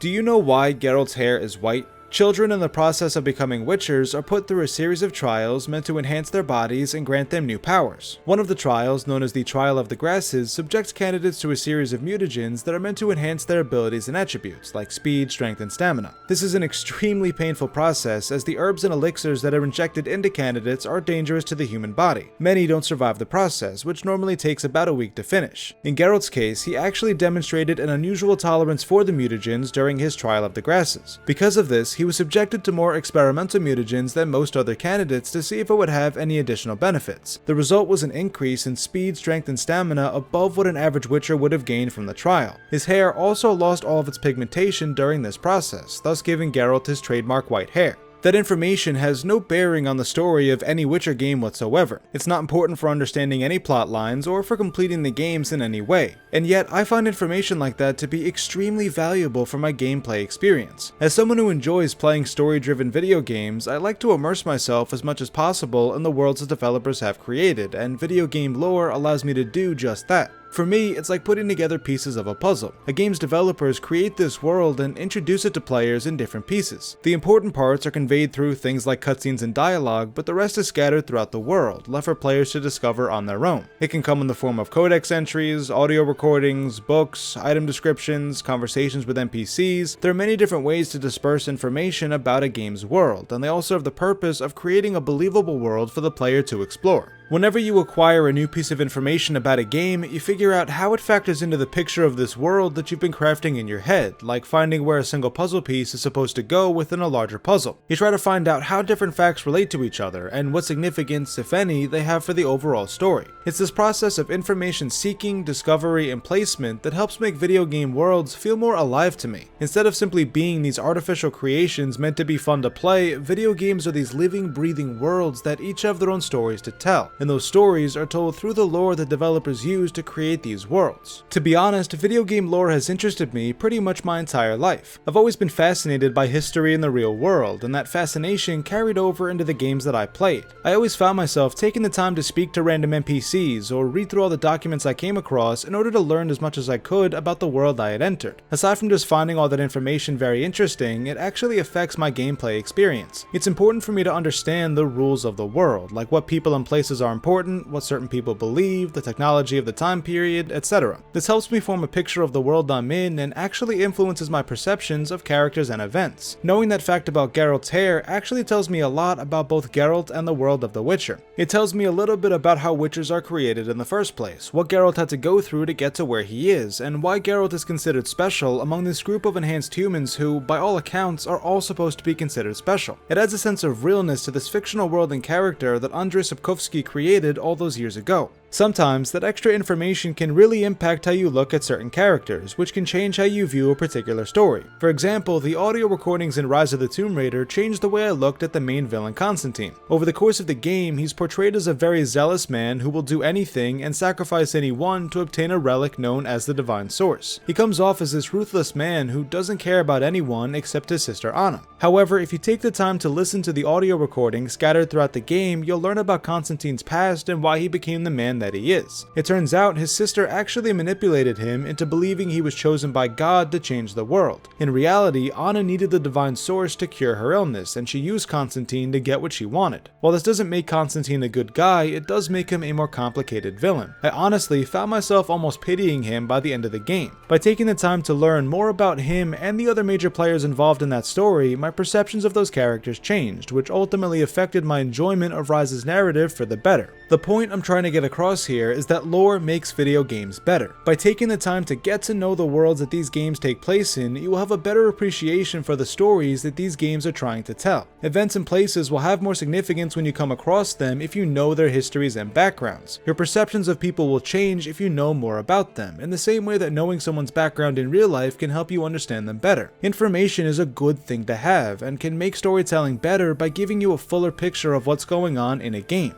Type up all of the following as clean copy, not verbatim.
Do you know why Geralt's hair is white? Children in the process of becoming witchers are put through a series of trials meant to enhance their bodies and grant them new powers. One of the trials, known as the Trial of the Grasses, subjects candidates to a series of mutagens that are meant to enhance their abilities and attributes, like speed, strength, and stamina. This is an extremely painful process, as the herbs and elixirs that are injected into candidates are dangerous to the human body. Many don't survive the process, which normally takes about a week to finish. In Geralt's case, he actually demonstrated an unusual tolerance for the mutagens during his Trial of the Grasses. Because of this, he was subjected to more experimental mutagens than most other candidates to see if it would have any additional benefits. The result was an increase in speed, strength, and stamina above what an average witcher would have gained from the trial. His hair also lost all of its pigmentation during this process, thus giving Geralt his trademark white hair. That information has no bearing on the story of any Witcher game whatsoever. It's not important for understanding any plot lines or for completing the games in any way. And yet, I find information like that to be extremely valuable for my gameplay experience. As someone who enjoys playing story-driven video games, I like to immerse myself as much as possible in the worlds the developers have created, and video game lore allows me to do just that. For me, it's like putting together pieces of a puzzle. A game's developers create this world and introduce it to players in different pieces. The important parts are conveyed through things like cutscenes and dialogue, but the rest is scattered throughout the world, left for players to discover on their own. It can come in the form of codex entries, audio recordings, books, item descriptions, conversations with NPCs. There are many different ways to disperse information about a game's world, and they all serve the purpose of creating a believable world for the player to explore. Whenever you acquire a new piece of information about a game, you figure out how it factors into the picture of this world that you've been crafting in your head, like finding where a single puzzle piece is supposed to go within a larger puzzle. You try to find out how different facts relate to each other, and what significance, if any, they have for the overall story. It's this process of information seeking, discovery, and placement that helps make video game worlds feel more alive to me. Instead of simply being these artificial creations meant to be fun to play, video games are these living, breathing worlds that each have their own stories to tell. And those stories are told through the lore that developers use to create these worlds. To be honest, video game lore has interested me pretty much my entire life. I've always been fascinated by history in the real world, and that fascination carried over into the games that I played. I always found myself taking the time to speak to random NPCs or read through all the documents I came across in order to learn as much as I could about the world I had entered. Aside from just finding all that information very interesting, it actually affects my gameplay experience. It's important for me to understand the rules of the world, like what people and places are important, what certain people believe, the technology of the time period, etc. This helps me form a picture of the world I'm in and actually influences my perceptions of characters and events. Knowing that fact about Geralt's hair actually tells me a lot about both Geralt and the world of The Witcher. It tells me a little bit about how Witchers are created in the first place, what Geralt had to go through to get to where he is, and why Geralt is considered special among this group of enhanced humans who, by all accounts, are all supposed to be considered special. It adds a sense of realness to this fictional world and character that Andrzej Sapkowski created all those years ago. Sometimes, that extra information can really impact how you look at certain characters, which can change how you view a particular story. For example, the audio recordings in Rise of the Tomb Raider changed the way I looked at the main villain Constantine. Over the course of the game, he's portrayed as a very zealous man who will do anything and sacrifice anyone to obtain a relic known as the Divine Source. He comes off as this ruthless man who doesn't care about anyone except his sister Anna. However, if you take the time to listen to the audio recordings scattered throughout the game, you'll learn about Constantine's past and why he became the man that he is. It turns out his sister actually manipulated him into believing he was chosen by God to change the world. In reality, Anna needed the Divine Source to cure her illness, and she used Constantine to get what she wanted. While this doesn't make Constantine a good guy, it does make him a more complicated villain. I honestly found myself almost pitying him by the end of the game. By taking the time to learn more about him and the other major players involved in that story, my perceptions of those characters changed, which ultimately affected my enjoyment of Rise's narrative for the better. The point I'm trying to get across here is that lore makes video games better. By taking the time to get to know the worlds that these games take place in, you will have a better appreciation for the stories that these games are trying to tell. Events and places will have more significance when you come across them if you know their histories and backgrounds. Your perceptions of people will change if you know more about them, in the same way that knowing someone's background in real life can help you understand them better. Information is a good thing to have, and can make storytelling better by giving you a fuller picture of what's going on in a game.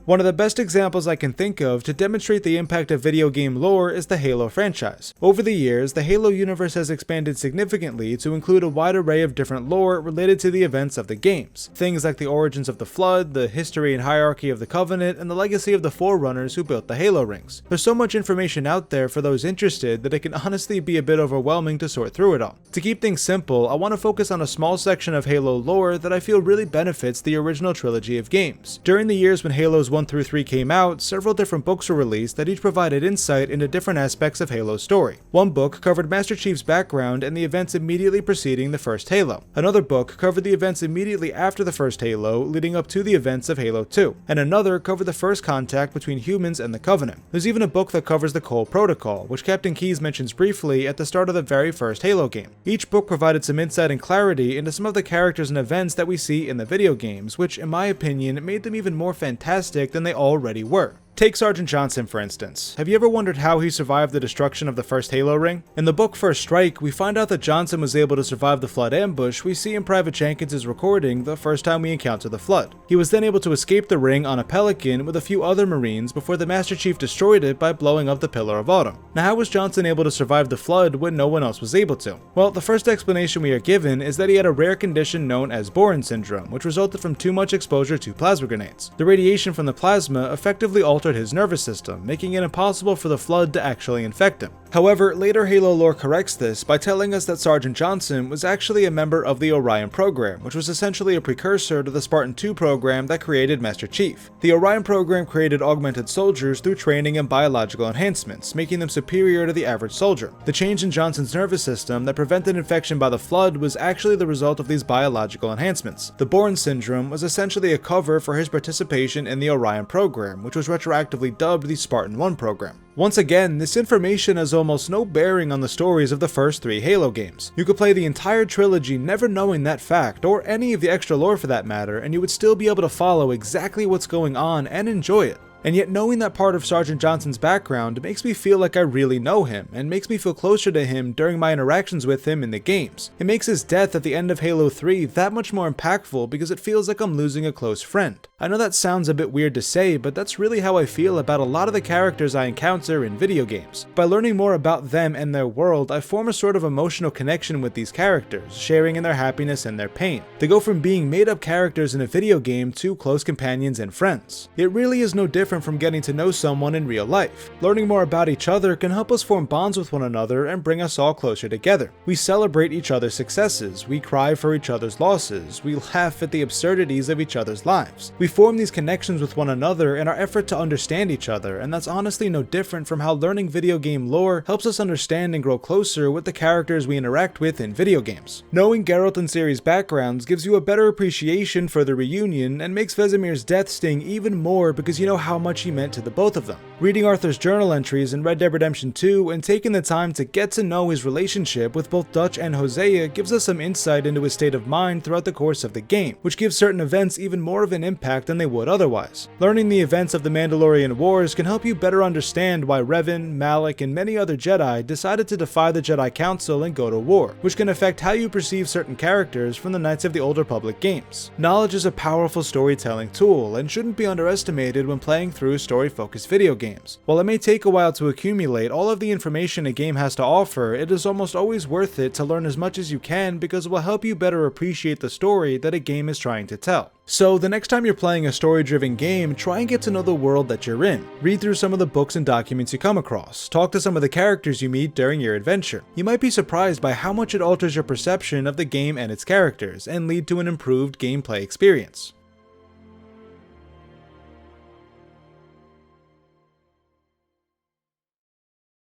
One of the best examples I can think of to demonstrate the impact of video game lore is the Halo franchise. Over the years, the Halo universe has expanded significantly to include a wide array of different lore related to the events of the games. Things like the origins of the Flood, the history and hierarchy of the Covenant, and the legacy of the Forerunners who built the Halo rings. There's so much information out there for those interested that it can honestly be a bit overwhelming to sort through it all. To keep things simple, I want to focus on a small section of Halo lore that I feel really benefits the original trilogy of games. During the years when Halos 1 through 3 came out, several different books were released that each provided insight into different aspects of Halo's story. One book covered Master Chief's background and the events immediately preceding the first Halo. Another book covered the events immediately after the first Halo, leading up to the events of Halo 2. And another covered the first contact between humans and the Covenant. There's even a book that covers the Cole Protocol, which Captain Keyes mentions briefly at the start of the very first Halo game. Each book provided some insight and clarity into some of the characters and events that we see in the video games, which in my opinion made them even more fantastic than they already were. Take Sergeant Johnson for instance. Have you ever wondered how he survived the destruction of the first Halo ring? In the book First Strike, we find out that Johnson was able to survive the Flood ambush we see in Private Jenkins' recording the first time we encounter the Flood. He was then able to escape the ring on a Pelican with a few other Marines before the Master Chief destroyed it by blowing up the Pillar of Autumn. Now how was Johnson able to survive the Flood when no one else was able to? Well, the first explanation we are given is that he had a rare condition known as Boren syndrome, which resulted from too much exposure to plasma grenades. The radiation from the plasma effectively altered his nervous system, making it impossible for the Flood to actually infect him. However, later Halo lore corrects this by telling us that Sergeant Johnson was actually a member of the Orion program, which was essentially a precursor to the Spartan 2 program that created Master Chief. The Orion program created augmented soldiers through training and biological enhancements, making them superior to the average soldier. The change in Johnson's nervous system that prevented infection by the Flood was actually the result of these biological enhancements. The Boren syndrome was essentially a cover for his participation in the Orion program, which was retroactively dubbed the Spartan 1 program. Once again, this information has almost no bearing on the stories of the first 3 Halo games. You could play the entire trilogy never knowing that fact, or any of the extra lore for that matter, and you would still be able to follow exactly what's going on and enjoy it. And yet knowing that part of Sergeant Johnson's background makes me feel like I really know him, and makes me feel closer to him during my interactions with him in the games. It makes his death at the end of Halo 3 that much more impactful because it feels like I'm losing a close friend. I know that sounds a bit weird to say, but that's really how I feel about a lot of the characters I encounter in video games. By learning more about them and their world, I form a sort of emotional connection with these characters, sharing in their happiness and their pain. They go from being made-up characters in a video game to close companions and friends. It really is no different from getting to know someone in real life. Learning more about each other can help us form bonds with one another and bring us all closer together. We celebrate each other's successes, we cry for each other's losses, we laugh at the absurdities of each other's lives. We form these connections with one another in our effort to understand each other, and that's honestly no different from how learning video game lore helps us understand and grow closer with the characters we interact with in video games. Knowing Geralt and Ciri's backgrounds gives you a better appreciation for the reunion and makes Vesemir's death sting even more because you know how much he meant to the both of them. Reading Arthur's journal entries in Red Dead Redemption 2 and taking the time to get to know his relationship with both Dutch and Hosea gives us some insight into his state of mind throughout the course of the game, which gives certain events even more of an impact than they would otherwise. Learning the events of the Mandalorian Wars can help you better understand why Revan, Malak, and many other Jedi decided to defy the Jedi Council and go to war, which can affect how you perceive certain characters from the Knights of the Old Republic games. Knowledge is a powerful storytelling tool and shouldn't be underestimated when playing through story-focused video games. While it may take a while to accumulate all of the information a game has to offer, it is almost always worth it to learn as much as you can because it will help you better appreciate the story that a game is trying to tell. So the next time you're playing a story-driven game, try and get to know the world that you're in. Read through some of the books and documents you come across. Talk to some of the characters you meet during your adventure. You might be surprised by how much it alters your perception of the game and its characters, and lead to an improved gameplay experience.